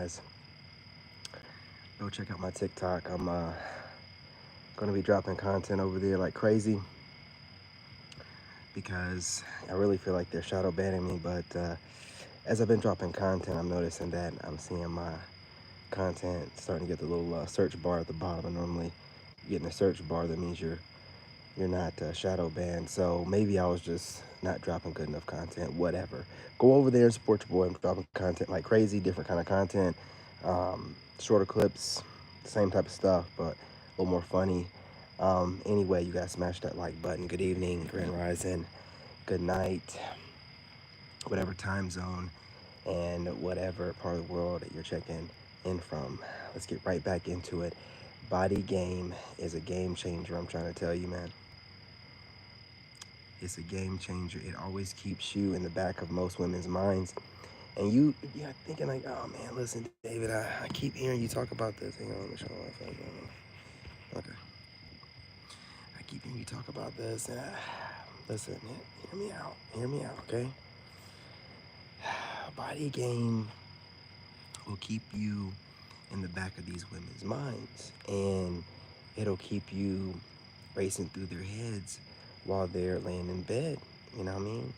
guys. Go check out my TikTok. I'm gonna be dropping content over there like crazy because I really feel like they're shadow banning me. But as I've been dropping content, I'm noticing that I'm seeing my content starting to get the little search bar at the bottom. And normally, getting a search bar, that means you're not shadow banned. So maybe I was just not dropping good enough content. Whatever. Go over there and support your boy. I'm dropping content like crazy, different kind of content, shorter clips, same type of stuff, but a little more funny. Anyway, you guys smash that like button. Good evening, Grand Rising. Good night, whatever time zone and whatever part of the world that you're checking in from. Let's get right back into it. Body game is a game changer. I'm trying to tell you, man. It's a game changer. It always keeps you in the back of most women's minds. And you're thinking like, oh man, listen, David, I keep hearing you talk about this. Hang on, let me show my phone. Okay. I keep hearing you talk about this. And listen, hear me out. Hear me out, okay? Body game will keep you in the back of these women's minds. And it'll keep you racing through their heads while they're laying in bed. You know what I mean?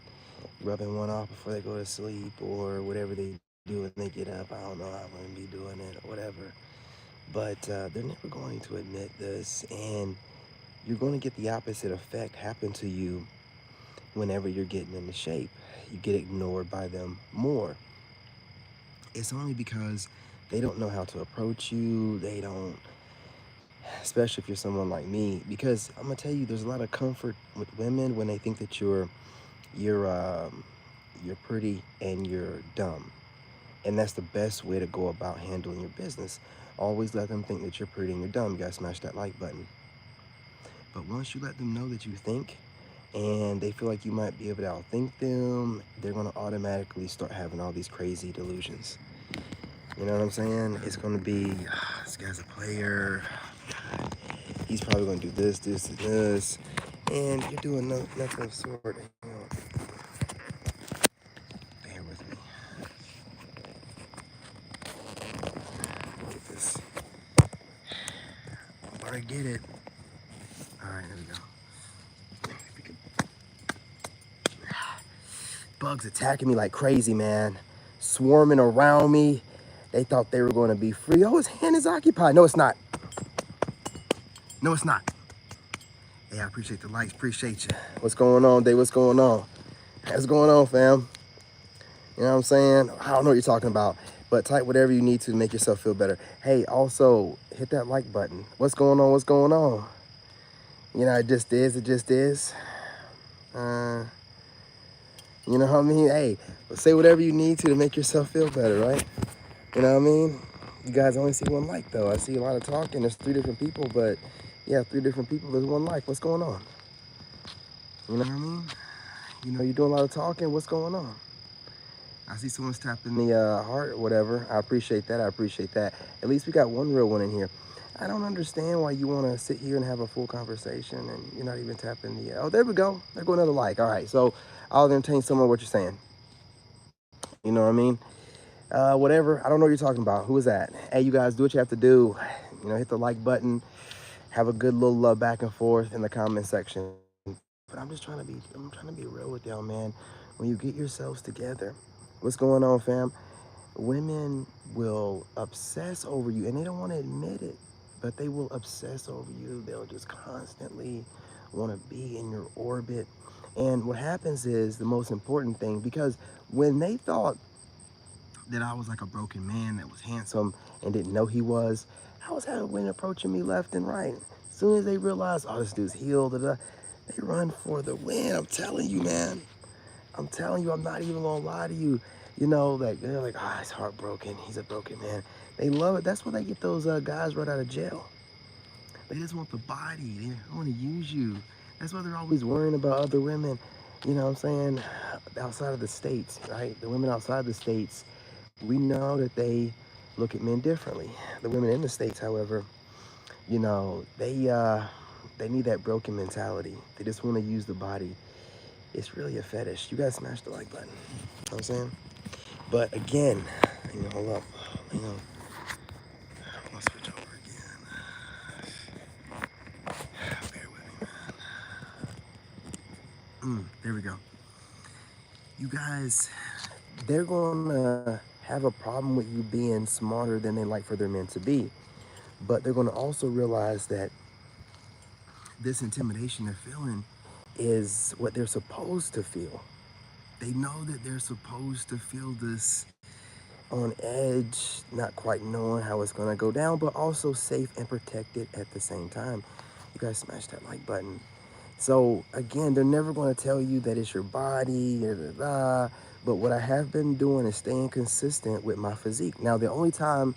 Rubbing one off before they go to sleep or whatever they do when they get up. I don't know, I'm going to be doing it or whatever. But they're never going to admit this. And you're going to get the opposite effect happen to you whenever you're getting into shape. You get ignored by them more. It's only because they don't know how to approach you. They don't, especially if you're someone like me, because I'm gonna tell you, there's a lot of comfort with women when they think that you're you're pretty and you're dumb, and that's the best way to go about handling your business. Always let them think that you're pretty and you're dumb. You gotta smash that like button. But once you let them know that you think, and they feel like you might be able to outthink them, they're gonna automatically start having all these crazy delusions. You know what I'm saying? It's gonna be, this guy's a player. He's probably gonna do this, this, and this, and you're doing nothing of sort. Hang on. Bear with me. Get this. But I get it. All right, there we go. Bugs attacking me like crazy, man. Swarming around me. They thought they were going to be free. Oh, his hand is occupied. No, it's not. No, it's not. Hey, I appreciate the likes. Appreciate you. What's going on, Dave? What's going on? What's going on, fam? You know what I'm saying? I don't know what you're talking about, but type whatever you need to make yourself feel better. Hey, also, hit that like button. What's going on? What's going on? You know, it just is. It just is. You know what I mean? Hey, say whatever you need to make yourself feel better, right? You know what I mean? You guys only see one like, though. I see a lot of talking. There's 3 different people, but yeah, 3 different people. There's one like. What's going on? You know what I mean? You know, you're doing a lot of talking. What's going on? I see someone's tapping the heart or whatever. I appreciate that. I appreciate that. At least we got one real one in here. I don't understand why you want to sit here and have a full conversation and you're not even tapping the... oh, there we go. There go another like. All right, so I'll entertain some of what you're saying. You know what I mean? Whatever. I don't know what you're talking about. Who is that? Hey, you guys, do what you have to do. You know, hit the like button. Have a good little back and forth in the comment section. But I'm trying to be real with y'all, man. When you get yourselves together, what's going on, fam? Women will obsess over you, and they don't want to admit it, but they will obsess over you. They'll just constantly want to be in your orbit. And what happens is the most important thing, because when they thought that I was like a broken man that was handsome and didn't know he was, I was having women approaching me left and right. As soon as they realize, oh, this dude's healed, they run for the win. I'm telling you, man. I'm telling you, I'm not even gonna lie to you. You know, like they're like, ah, he's heartbroken. He's a broken man. They love it. That's why they get those guys right out of jail. They just want the body. They want to use you. That's why they're always worrying about other women. You know what I'm saying? Outside of the states, right? The women outside the states, we know that they look at men differently. The women in the states, however, you know, they need that broken mentality. They just want to use the body. It's really a fetish. You guys smash the like button. You know what I'm saying? But again, hold up. Hang on. I'll switch over again. Bear with me, man. There we go. You guys, they're gonna have a problem with you being smarter than they like for their men to be. But they're gonna also realize that this intimidation they're feeling is what they're supposed to feel. They know that they're supposed to feel this on edge, not quite knowing how it's gonna go down, but also safe and protected at the same time. You guys smash that like button. So again, they're never gonna tell you that it's your body, but what I have been doing is staying consistent with my physique. Now, the only time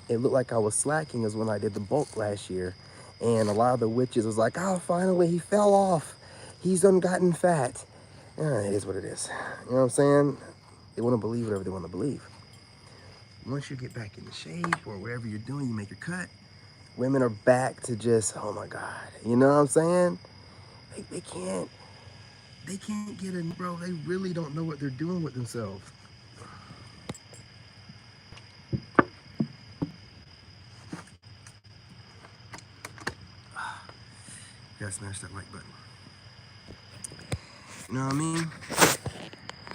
it looked like I was slacking is when I did the bulk last year. And a lot of the witches was like, oh, finally, he fell off. He's done gotten fat. It is what it is. You know what I'm saying? They want to believe whatever they want to believe. Once you get back into shape or whatever you're doing, you make your cut, women are back to just, oh my God. You know what I'm saying? They can't get in, bro. They really don't know what they're doing with themselves. You gotta smash that like button. You know what I mean?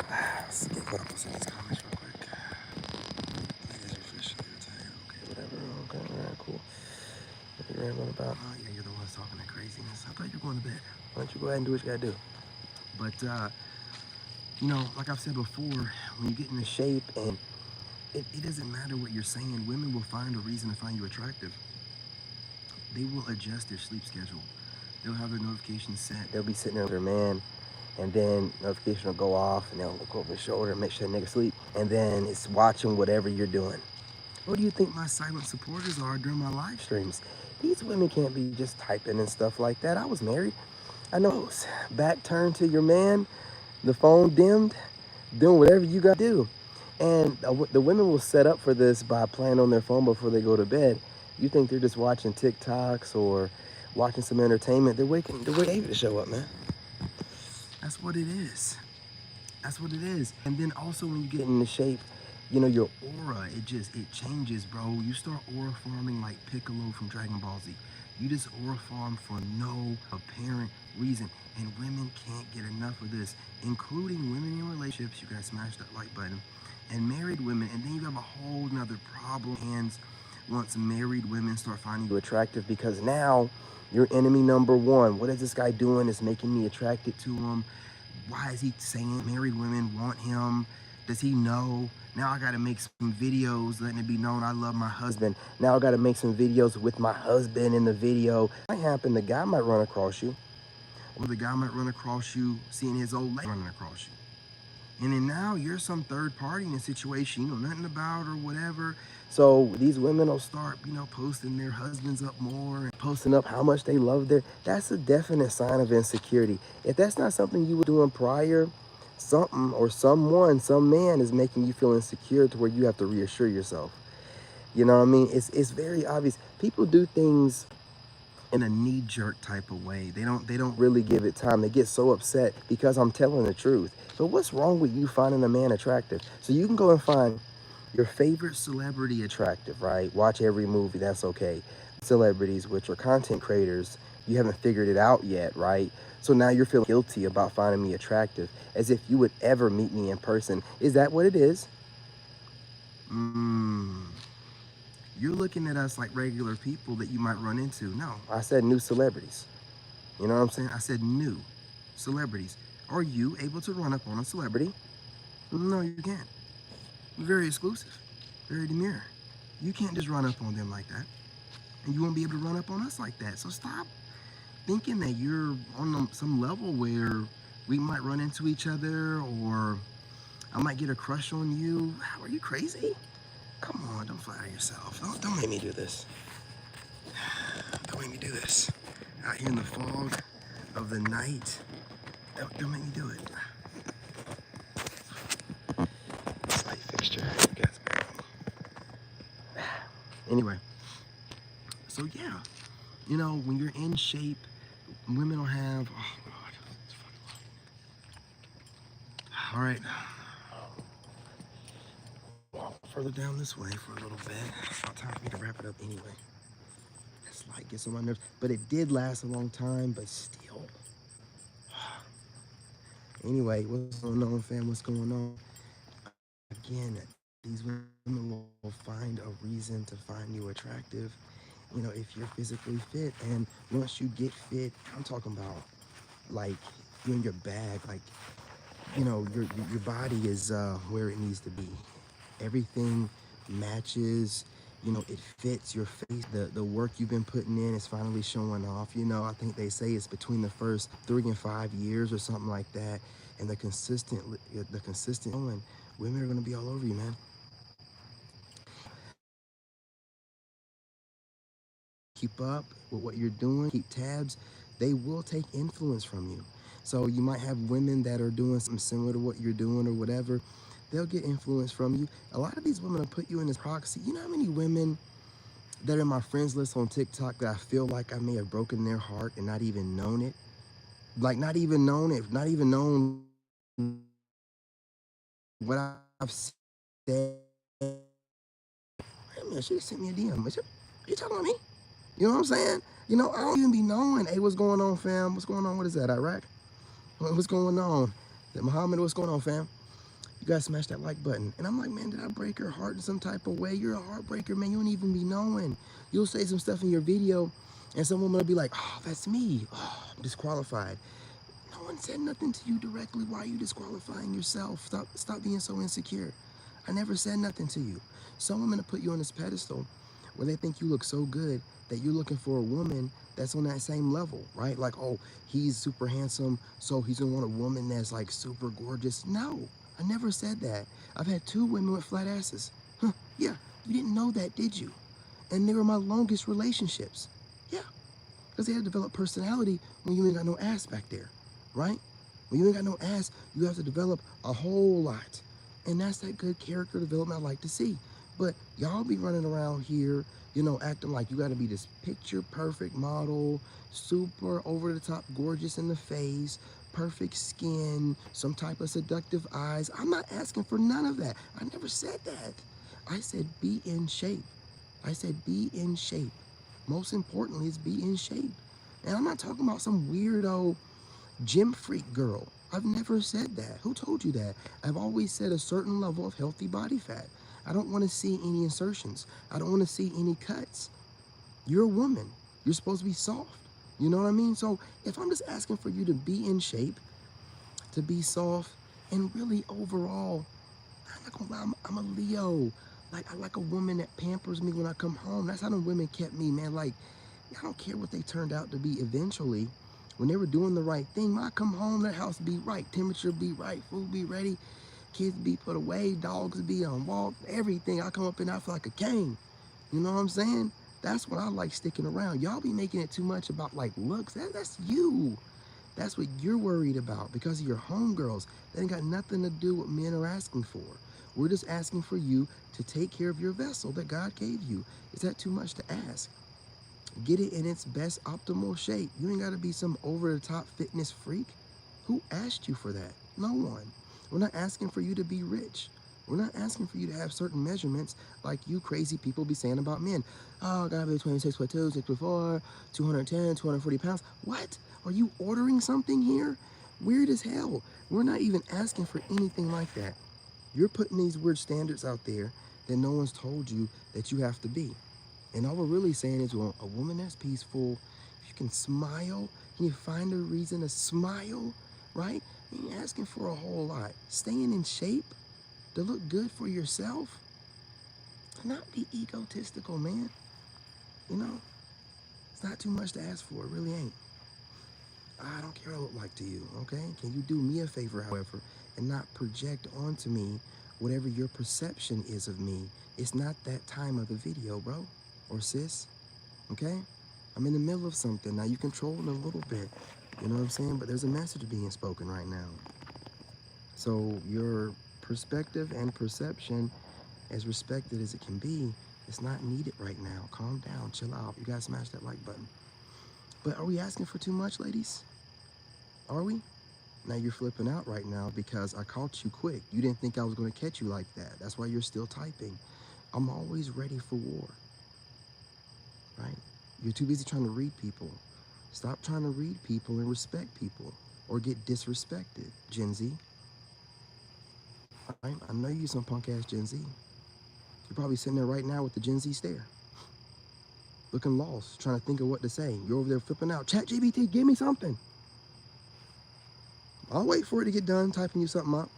Let's get caught up on some of these comments real quick. It is officially retired. Okay, whatever. Okay, all right, cool. What are you rambling about? Oh, yeah, you're the one talking that craziness. I thought you were going to bed. Why don't you go ahead and do what you gotta do? But, you know, like I've said before, when you get into shape and it doesn't matter what you're saying, women will find a reason to find you attractive. They will adjust their sleep schedule. They'll have their notifications set. They'll be sitting there with their man, and then notification will go off, and they'll look over their shoulder and make sure the nigga sleep. And then it's watching whatever you're doing. What do you think my silent supporters are during my live streams? These women can't be just typing and stuff like that. I was married. I know. Back turned to your man, the phone dimmed, doing whatever you got to do. And the women will set up for this by playing on their phone before they go to bed. You think they're just watching TikToks or watching some entertainment. They're waiting to show up, man. That's what it is. That's what it is. And then also when you get into shape, you know, your aura, it changes, bro. You start aura farming like Piccolo from Dragon Ball Z. You just aura farm for no apparent reason. And women can't get enough of this, including women in relationships. You guys smash that like button. And married women, and then you have a whole nother problem. And once married women start finding you attractive, because now you're enemy number one. What is this guy doing that's making me attracted to him? Why is he saying married women want him? Does he know? Now I gotta make some videos letting it be known I love my husband. Now I gotta make some videos with my husband in the video. What might happen, the guy might run across you. Or the guy might run across you seeing his old lady running across you. And then now you're some third party in a situation you know nothing about or whatever. So these women will start, you know, posting their husbands up more and posting up how much they love their, that's a definite sign of insecurity. If that's not something you were doing prior, something or someone, some man is making you feel insecure to where you have to reassure yourself. You know what I mean? It's very obvious. People do things in a knee-jerk type of way. They don't really give it time. They get so upset because I'm telling the truth. But what's wrong with you finding a man attractive? So you can go and find your favorite celebrity attractive, right? Watch every movie, that's okay. Celebrities, which are content creators, you haven't figured it out yet, right? So now you're feeling guilty about finding me attractive, as if you would ever meet me in person. Is that what it is? You're looking at us like regular people that you might run into. No, I said new celebrities. You know what I'm saying? I said new celebrities. Are you able to run up on a celebrity? No, you can't. Very exclusive, very demure. You can't just run up on them like that. And you won't be able to run up on us like that. So stop thinking that you're on some level where we might run into each other or I might get a crush on you. Are you crazy? Come on, don't flatter yourself. Don't make me do this. Don't make me do this. Out here in the fog of the night. Don't make me do it. Light fixture. You guys bear with me. Anyway, so yeah, you know, when you're in shape, women will have, oh God, it's fucking low. All right. further down this way for a little bit. It's about time for me to wrap it up anyway. This light gets on my nerves. But it did last a long time, but still. Anyway, what's going on, fam? What's going on? Again, these women will find a reason to find you attractive, you know, if you're physically fit. And once you get fit, I'm talking about like you in your bag, like, you know, your body is where it needs to be. Everything matches, you know, it fits your face. The work you've been putting in is finally showing off. You know, I think they say it's between the first 3 and 5 years or something like that. And the consistent going, women are gonna be all over you, man. Keep up with what you're doing, keep tabs, they will take influence from you. So you might have women that are doing something similar to what you're doing or whatever. They'll get influence from you. A lot of these women will put you in this proxy. You know how many women that are in my friends list on TikTok that I feel like I may have broken their heart and not even known it? Like not even known it, not even known what I've said. Wait a minute, she just sent me a DM. Are you talking about me? You know what I'm saying? You know, I don't even be knowing, hey, what's going on, fam? What's going on? What is that, Iraq? What's going on? That Muhammad, what's going on, fam? You guys smash that like button. And I'm like, man, did I break her heart in some type of way? You're a heartbreaker, man. You don't even be knowing. You'll say some stuff in your video, and some woman will be like, oh, that's me. Oh, I'm disqualified. No one said nothing to you directly. Why are you disqualifying yourself? Stop being so insecure. I never said nothing to you. Some women will put you on this pedestal where they think you look so good that you're looking for a woman that's on that same level, right? Like, oh, he's super handsome, so he's gonna want a woman that's like super gorgeous. No, I never said that. I've had 2 women with flat asses. Huh, yeah, you didn't know that, did you? And they were my longest relationships. Yeah, because they had to develop personality when you ain't got no ass back there, right? When you ain't got no ass, you have to develop a whole lot. And that's that good character development I like to see. But y'all be running around here, you know, acting like you got to be this picture perfect model, super over the top gorgeous in the face, perfect skin, some type of seductive eyes. I'm not asking for none of that. I never said that. I said be in shape. I said be in shape. Most importantly is be in shape. And I'm not talking about some weirdo gym freak girl. I've never said that. Who told you that? I've always said a certain level of healthy body fat. I don't want to see any insertions. I don't want to see any cuts. You're a woman. You're supposed to be soft. You know what I mean? So if I'm just asking for you to be in shape, to be soft, and really overall, I'm not gonna lie, I'm a Leo. Like, I like a woman that pampers me when I come home. That's how the women kept me, man. Like, I don't care what they turned out to be eventually. When they were doing the right thing, when I come home, their house be right, temperature be right, food be ready, kids be put away, dogs be on walk, everything. I come up and I feel like a king. You know what I'm saying? That's when I like sticking around. Y'all be making it too much about like looks. That's you. That's what you're worried about because of your homegirls. That ain't got nothing to do with what men are asking for. We're just asking for you to take care of your vessel that God gave you. Is that too much to ask? Get it in its best optimal shape. You ain't got to be some over-the-top fitness freak. Who asked you for that? No one. We're not asking for you to be rich. We're not asking for you to have certain measurements like you crazy people be saying about men. Oh, I gotta be 26'2", 6'4", 210, 240 pounds. What? Are you ordering something here? Weird as hell. We're not even asking for anything like that. You're putting these weird standards out there that no one's told you that you have to be. And all we're really saying is, well, a woman that's peaceful, if you can smile, can you find a reason to smile, right? You ain't asking for a whole lot. Staying in shape to look good for yourself, not be egotistical, man. You know, it's not too much to ask for. It really ain't. I don't care what I look like to you, okay? Can you do me a favor, however, and not project onto me whatever your perception is of me? It's not that time of the video, bro or sis, okay? I'm in the middle of something. Now you control it a little bit, you know what I'm saying? But there's a message being spoken right now. So your perspective and perception, as respected as it can be, it's not needed right now. Calm down, chill out. You guys smash that like button. But are we asking for too much, ladies? Are we? Now you're flipping out right now because I caught you quick. You didn't think I was going to catch you like that. That's why you're still typing. I'm always ready for war, right? You're too busy trying to read people. Stop trying to read people and respect people or get disrespected, Gen Z. Right? I know you some punk ass Gen Z. You're probably sitting there right now with the Gen Z stare, looking lost, trying to think of what to say. You're over there flipping out. ChatGPT, give me something. I'll wait for it to get done typing you something up.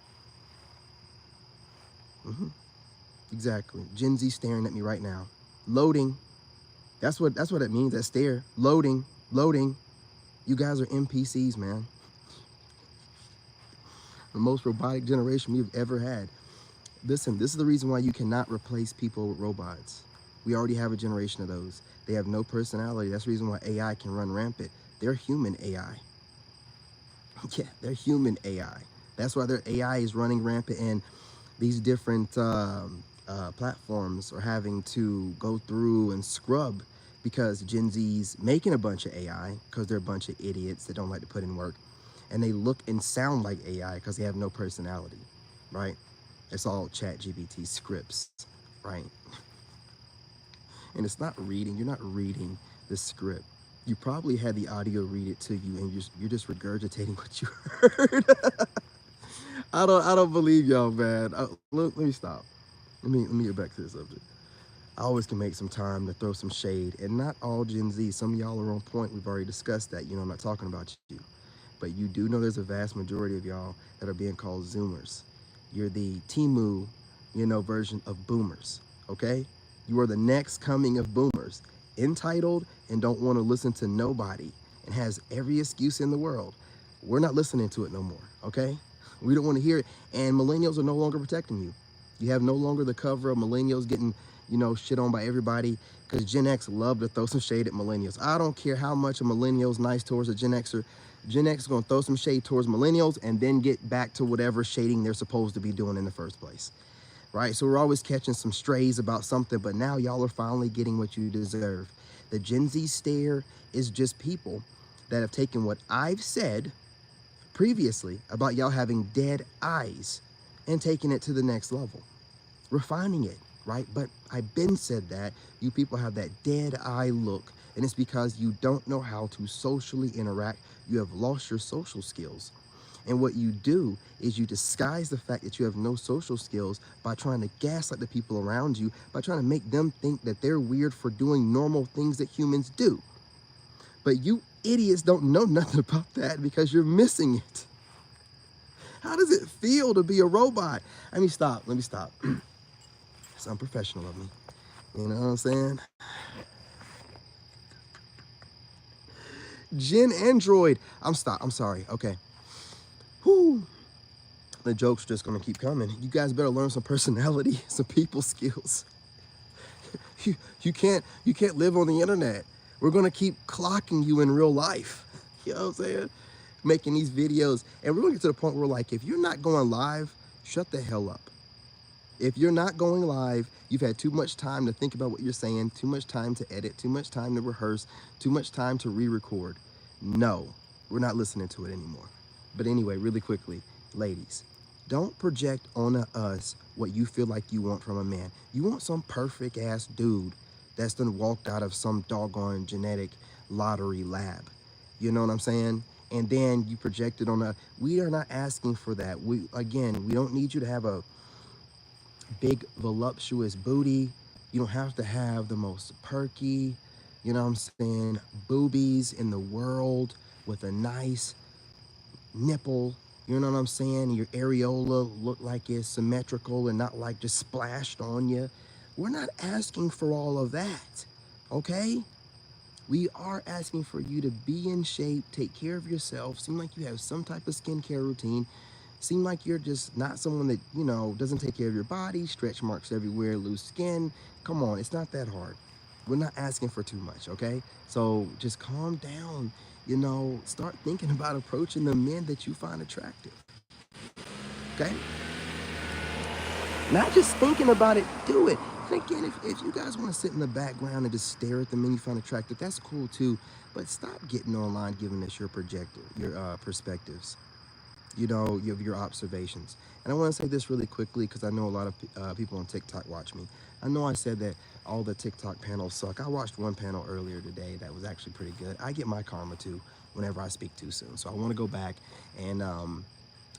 Exactly. Gen Z staring at me right now. Loading. That's what it means, that stare. Loading. Loading. You guys are NPCs, man. The most robotic generation we've ever had. Listen, this is the reason why you cannot replace people with robots. We already have a generation of those. They have no personality. That's the reason why AI can run rampant. They're human AI. Yeah, they're human AI. That's why their AI is running rampant, and these different platforms are having to go through and scrub because Gen Z's making a bunch of AI because they're a bunch of idiots that don't like to put in work, and they look and sound like AI because they have no personality, right? It's all ChatGPT scripts, right? And it's not reading. You're not reading the script. You probably had the audio read it to you, and you're just regurgitating what you heard. I don't believe y'all, man. Let me stop. Let me get back to the subject. I always can make some time to throw some shade, and not all Gen Z. Some of y'all are on point. We've already discussed that. You know, I'm not talking about you, but you do know there's a vast majority of y'all that are being called Zoomers. You're the Timu, version of Boomers. Okay, you are the next coming of Boomers, entitled and don't want to listen to nobody, and has every excuse in the world. We're not listening to it no more. Okay, we don't want to hear it, and millennials are no longer protecting you. You have no longer the cover of millennials getting, shit on by everybody, because Gen X love to throw some shade at millennials. I don't care how much a millennial's nice towards a Gen Xer. Gen X is going to throw some shade towards millennials and then get back to whatever shading they're supposed to be doing in the first place, right? So we're always catching some strays about something, but now y'all are finally getting what you deserve. The Gen Z stare is just people that have taken what I've said previously about y'all having dead eyes and taking it to the next level, refining it, right? But I've been said that you people have that dead eye look, and it's because you don't know how to socially interact. You have lost your social skills. And what you do is you disguise the fact that you have no social skills by trying to gaslight the people around you, by trying to make them think that they're weird for doing normal things that humans do. But you idiots don't know nothing about that because you're missing it. How does it feel to be a robot? Let me stop. It's unprofessional of me. You know what I'm saying? Gen Android. I'm sorry. Okay. Whew. The joke's just gonna keep coming. You guys better learn some personality, some people skills. You can't live on the internet. We're gonna keep clocking you in real life. You know what I'm saying? Making these videos, and we're gonna get to the point where, like, if you're not going live, shut the hell up. If you're not going live, you've had too much time to think about what you're saying, too much time to edit, too much time to rehearse, too much time to re-record. No, we're not listening to it anymore. But anyway, really quickly, ladies, don't project on us what you feel like you want from a man. You want some perfect ass dude that's done walked out of some doggone genetic lottery lab. You know what I'm saying? And then you project it on we are not asking for that. We don't need you to have a big voluptuous booty. You don't have to have the most perky, what I'm saying, boobies in the world with a nice nipple. You know what I'm saying? Your areola look like it's symmetrical and not like just splashed on you. We're not asking for all of that, okay? We are asking for you to be in shape, take care of yourself, seem like you have some type of skincare routine, seem like you're just not someone that, doesn't take care of your body, stretch marks everywhere, loose skin. Come on, it's not that hard. We're not asking for too much, okay? So just calm down, start thinking about approaching the men that you find attractive, okay? Not just thinking about it, do it. And again, if you guys want to sit in the background and just stare at the men you find attractive, that's cool too. But stop getting online giving us your perspectives. you know, your observations. And I want to say this really quickly because I know a lot of people on TikTok watch me. I know I said that all the TikTok panels suck. I watched one panel earlier today that was actually pretty good. I get my karma too whenever I speak too soon. So I want to go back and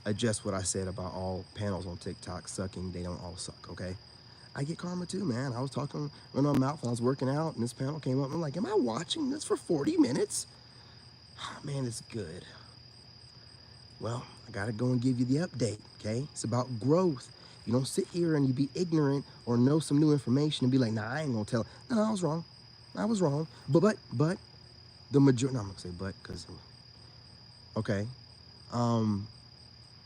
adjust what I said about all panels on TikTok sucking. They don't all suck, okay? I get karma too, man. I was talking, running my mouth, and I was working out, and this panel came up. And I'm like, am I watching this for 40 minutes? Oh, man, it's good. Well, I gotta go and give you the update, okay? It's about growth. You don't sit here and you be ignorant or know some new information and be like, nah, I ain't gonna tell. No, I was wrong. I was wrong. But the majority, no, I'm gonna say but, because, okay. Um,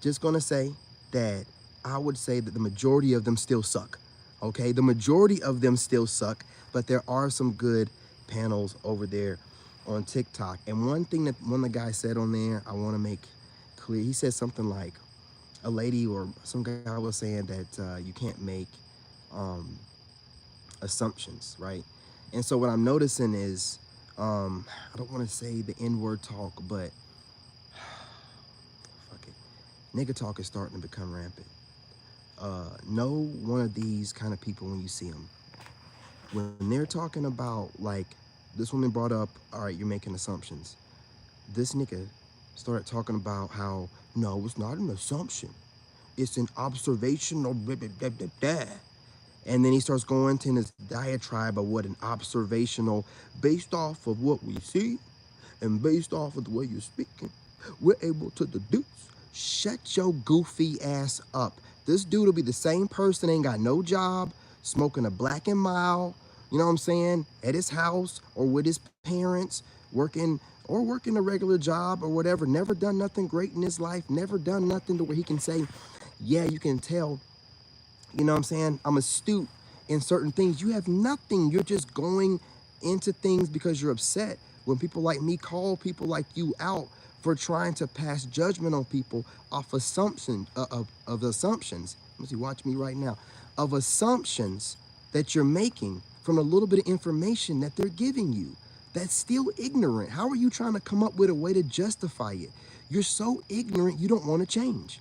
just gonna say that I would say that the majority of them still suck, okay? The majority of them still suck, but there are some good panels over there on TikTok. And one thing that one of the guys said on there, I wanna make clear, he said something like, a lady or some guy was saying that you can't make um, assumptions, right? And so what I'm noticing is, I don't want to say the N-word talk, but fuck it, nigga talk is starting to become rampant. Know one of these kind of people when you see them. When they're talking about, like, this woman brought up, all right, you're making assumptions. This nigga started talking about how, no, it's not an assumption. It's an observational blah, blah, blah, blah, blah. And then he starts going to this diatribe of what an observational, based off of what we see and based off of the way you're speaking, we're able to deduce. Shut your goofy ass up. This dude will be the same person, ain't got no job, smoking a Black and Mild, you know what I'm saying, at his house or with his parents, working a regular job or whatever, never done nothing great in his life, never done nothing to where he can say, yeah, you can tell, you know what I'm saying, I'm astute in certain things. You have nothing. You're just going into things because you're upset. When people like me call people like you out for trying to pass judgment on people off of assumptions. Let me see, watch me right now. Of assumptions that you're making from a little bit of information that they're giving you. That's still ignorant. How are you trying to come up with a way to justify it? You're so ignorant you don't want to change.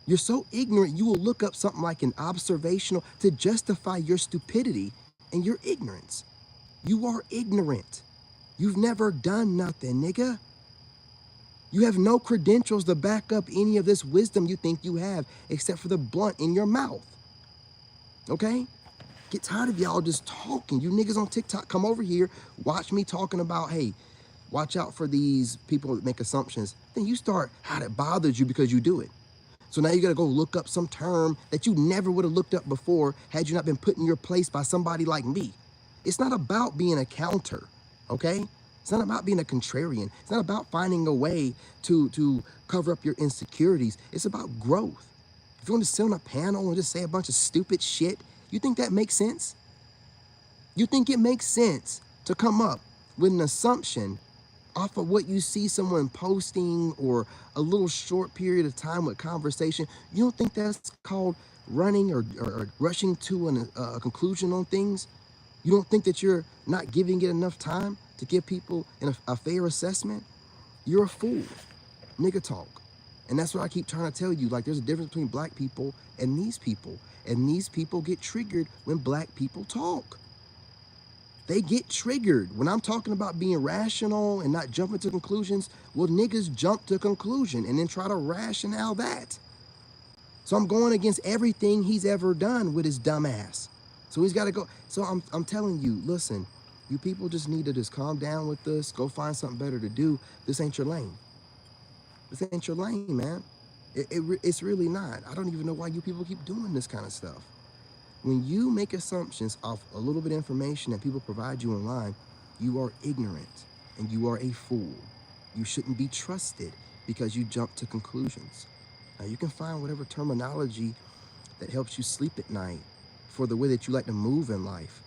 You're so ignorant, you will look up something like an observational to justify your stupidity and your ignorance. You are ignorant. You've never done nothing, nigga. You have no credentials to back up any of this wisdom you think you have, except for the blunt in your mouth. Okay? Get tired of y'all just talking. You niggas on TikTok, come over here, watch me talking about, hey, watch out for these people that make assumptions. Then you start how it bothers you because you do it. So now you gotta go look up some term that you never would have looked up before had you not been put in your place by somebody like me. It's not about being a counter, okay? It's not about being a contrarian. It's not about finding a way to cover up your insecurities. It's about growth. If you want to sit on a panel and just say a bunch of stupid shit, you think that makes sense? You think it makes sense to come up with an assumption off of what you see someone posting or a little short period of time with conversation? You don't think that's called running or rushing to a conclusion on things? You don't think that you're not giving it enough time to give people a fair assessment? You're a fool. Nigga talk. And that's what I keep trying to tell you. Like, there's a difference between black people and these people. And these people get triggered when black people talk. They get triggered. When I'm talking about being rational and not jumping to conclusions, well, niggas jump to conclusion and then try to rationale that. So I'm going against everything he's ever done with his dumb ass. So he's got to go. So I'm telling you, listen, you people just need to just calm down with this. Go find something better to do. This ain't your lane. This ain't your lane, man. It's really not. I don't even know why you people keep doing this kind of stuff. When you make assumptions off a little bit of information that people provide you online, you are ignorant and you are a fool. You shouldn't be trusted because you jump to conclusions. Now, you can find whatever terminology that helps you sleep at night for the way that you like to move in life,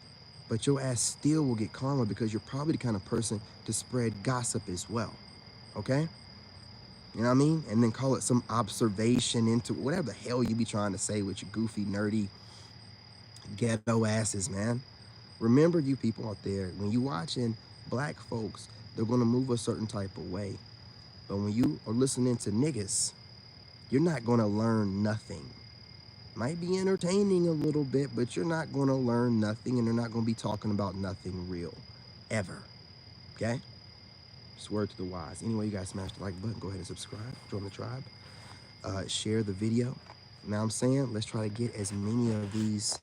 but your ass still will get karma because you're probably the kind of person to spread gossip as well, okay? You know what I mean? And then call it some observation into whatever the hell you be trying to say with your goofy, nerdy, ghetto asses, man. Remember, you people out there, when you watching black folks, they're gonna move a certain type of way. But when you are listening to niggas, you're not going to learn nothing. Might be entertaining a little bit, but you're not going to learn nothing, and they're not going to be talking about nothing real, ever. Okay? Just word to the wise. Anyway, you guys smash the like button. Go ahead and subscribe. Join the tribe. Share the video. Now I'm saying, let's try to get as many of these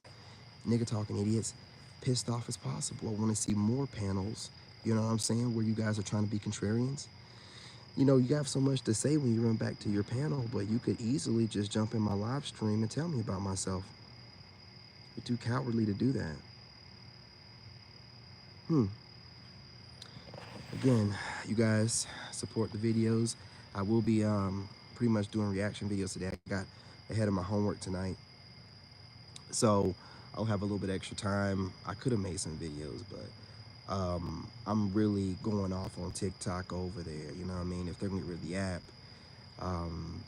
nigga talking idiots pissed off as possible. I want to see more panels, you know what I'm saying, where you guys are trying to be contrarians. You know, you have so much to say when you run back to your panel, but you could easily just jump in my live stream and tell me about myself. You're too cowardly to do that. Again, you guys support the videos. I will be pretty much doing reaction videos today. I got ahead of my homework tonight, so I'll have a little bit extra time. I could have made some videos, but I'm really going off on TikTok over there, you know what I mean? If they're gonna get rid of the app, I'm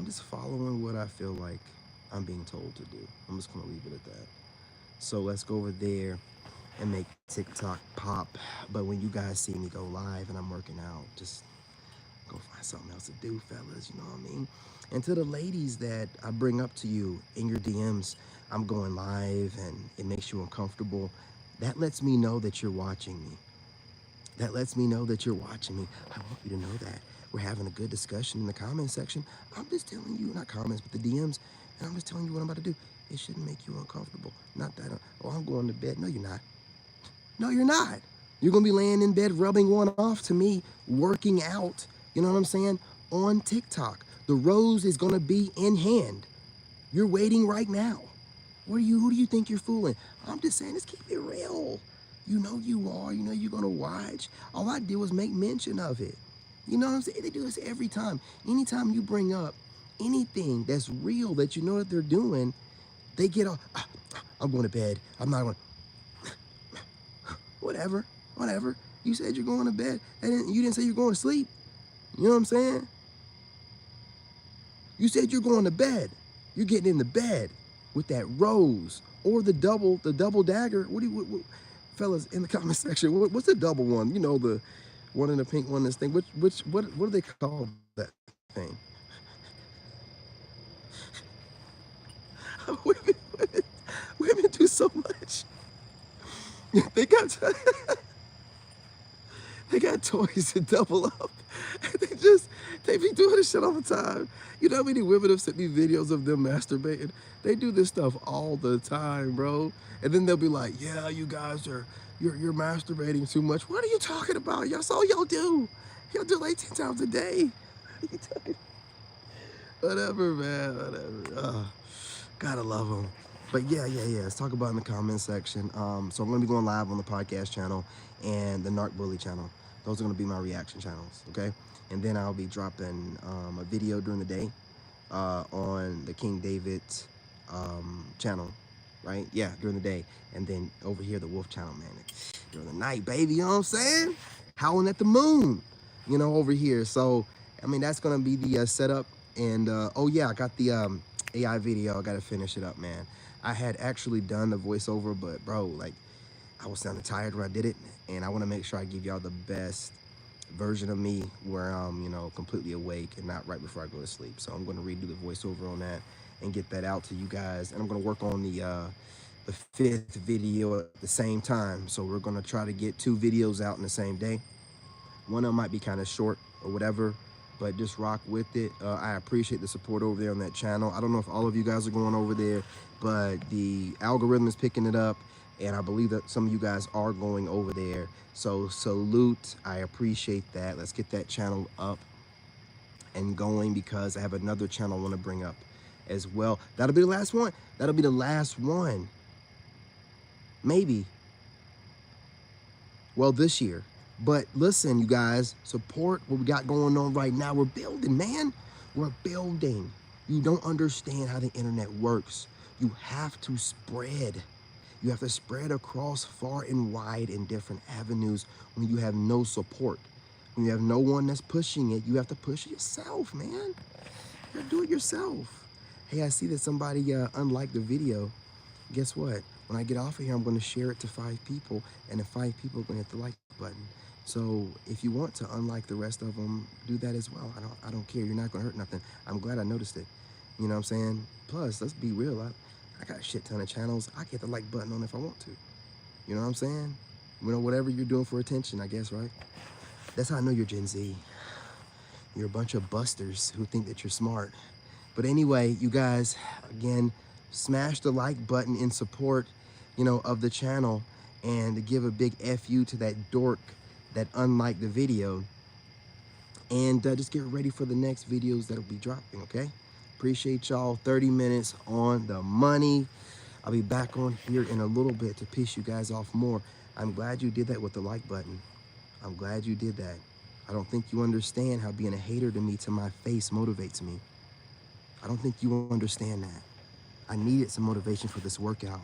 just following what I feel like I'm being told to do. I'm just gonna leave it at that. So let's go over there and make TikTok pop. But when you guys see me go live and I'm working out, just go find something else to do, fellas, you know what I mean? And to the ladies that I bring up to you in your DMs, I'm going live and it makes you uncomfortable. That lets me know that you're watching me. That lets me know that you're watching me. I want you to know that. We're having a good discussion in the comment section. I'm just telling you, not comments, but the DMs, and I'm just telling you what I'm about to do. It shouldn't make you uncomfortable. Not that, oh, I'm going to bed. No, you're not. No, you're not. You're going to be laying in bed, rubbing one off to me, working out, you know what I'm saying, on TikTok. The rose is going to be in hand. You're waiting right now. Who do you think you're fooling? I'm just saying, let's keep it real. You know you are. You know you're going to watch. All I did was make mention of it. You know what I'm saying? They do this every time. Anytime you bring up anything that's real that you know that they're doing, they get off. I'm going to bed. I'm not going to. Whatever. You said you're going to bed. You didn't say you're going to sleep. You know what I'm saying? You said you're going to bed. You're getting in the bed with that rose or the double dagger. What, fellas, in the comment section, what's the double one? You know, the one in the pink one, this thing. What do they call that thing? women do so much. They got toys that double up. They be doing this shit all the time. You know how many women have sent me videos of them masturbating? They do this stuff all the time, bro. And then they'll be like, yeah, you guys you're masturbating too much. What are you talking about? That's all y'all do. Y'all do like 10 times a day. Whatever, man, whatever. Gotta love them. But yeah. Let's talk about it in the comment section. So I'm gonna be going live on the podcast channel and the Narc Bully channel. Those are gonna be my reaction channels, okay? And then I'll be dropping a video during the day on the King David channel, right? Yeah, during the day. And then over here, the Wolf channel, man, during the night, baby, you know what I'm saying? Howling at the moon, you know, over here. So, I mean, that's gonna be the setup. And, oh yeah, I got the AI video. I gotta finish it up, man. I had actually done the voiceover, but bro, like, I was sounding tired when I did it, and I want to make sure I give y'all the best version of me where I'm, you know, completely awake and not right before I go to sleep. So I'm going to redo the voiceover on that and get that out to you guys. And I'm going to work on the 5th video at the same time. So we're going to try to get 2 videos out in the same day. One of them might be kind of short or whatever, but just rock with it. I appreciate the support over there on that channel. I don't know if all of you guys are going over there, but the algorithm is picking it up, and I believe that some of you guys are going over there. So salute, I appreciate that. Let's get that channel up and going, because I have another channel I want to bring up as well. That'll be the last one. That'll be the last one. Maybe. Well, this year. But listen, you guys, support what we got going on right now. We're building, man. We're building. You don't understand how the internet works. You have to spread. You have to spread across far and wide in different avenues when you have no support. When you have no one that's pushing it, you have to push it yourself, man. You gotta do it yourself. Hey, I see that somebody unliked the video. Guess what? When I get off of here, I'm going to share it to 5 people, and the 5 people are going to hit the like button. So if you want to unlike the rest of them, do that as well. I don't care. You're not gonna hurt nothing. I'm glad I noticed it. You know what I'm saying? Plus, let's be real. I got a shit ton of channels. I get the like button on if I want to. You know what I'm saying? You know, whatever you're doing for attention, I guess, right? That's how I know you're Gen Z. You're a bunch of busters who think that you're smart. But anyway, you guys, again, smash the like button in support, of the channel, and give a big FU to that dork that unliked the video. And just get ready for the next videos that'll be dropping, okay? Appreciate y'all. 30 minutes on the money. I'll be back on here in a little bit to piss you guys off more. I'm glad you did that with the like button. I'm glad you did that. I don't think you understand how being a hater to me to my face motivates me. I don't think you understand that. I needed some motivation for this workout.